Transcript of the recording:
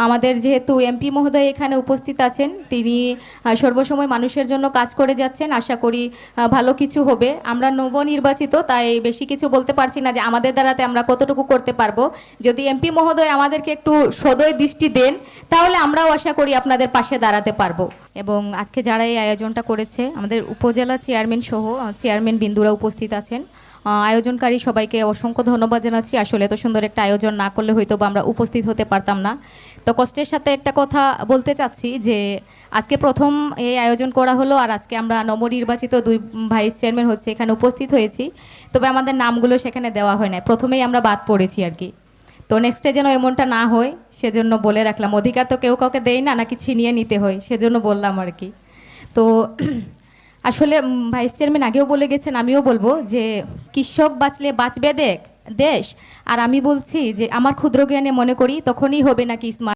আমাদের যেহেতু এমপি মহোদয় এখানে উপস্থিত আছেন, তিনি সর্বসময় মানুষের জন্য কাজ করে যাচ্ছেন। আশা করি ভালো কিছু হবে। আমরা নবনির্বাচিত, তাই বেশি কিছু বলতে পারছি না যে আমাদের দ্বারাতে আমরা কতটুকু করতে পারবো। যদি এমপি মহোদয় আমাদেরকে একটু সদয় দৃষ্টি দেন, তাহলে আমরাও আশা করি আপনাদের পাশে দাঁড়াতে পারবো। এবং আজকে যারা এই আয়োজনটা করেছে, আমাদের উপজেলা চেয়ারম্যান সহ চেয়ারম্যান বিন্দুরা উপস্থিত আছেন। আয়োজনকারী সবাইকে অসংখ্য ধন্যবাদ জানাচ্ছি। আসলে এত সুন্দর একটা আয়োজন না করলে হয়তো বা আমরা উপস্থিত হতে পারতাম না। তো কষ্টের সাথে একটা কথা বলতে চাচ্ছি যে আজকে প্রথম এই আয়োজন করা হলো, আর আজকে আমরা নবনির্বাচিত 2 ভাইস চেয়ারম্যান হচ্ছে এখানে উপস্থিত হয়েছি। তবে আমাদের নামগুলো সেখানে দেওয়া হয় না, প্রথমেই আমরা বাদ পড়েছি আর কি। তো নেক্সটে যেন এমনটা না হয় সেজন্য বলে রাখলাম। অধিকার তো কেউ কাউকে দেয় না, নাকি ছিনিয়ে নিতে হয়, সেজন্য বললাম আর কি। তো আসলে ভাইস চেয়ারম্যান আগেও বলে গেছেন, আমিও বলবো যে কৃষক বাঁচলে বাঁচবে দেশ। আর আমি বলছি যে আমার ক্ষুদ্র জ্ঞানে মনে করি তখনই হবে নাকি স্মার্ট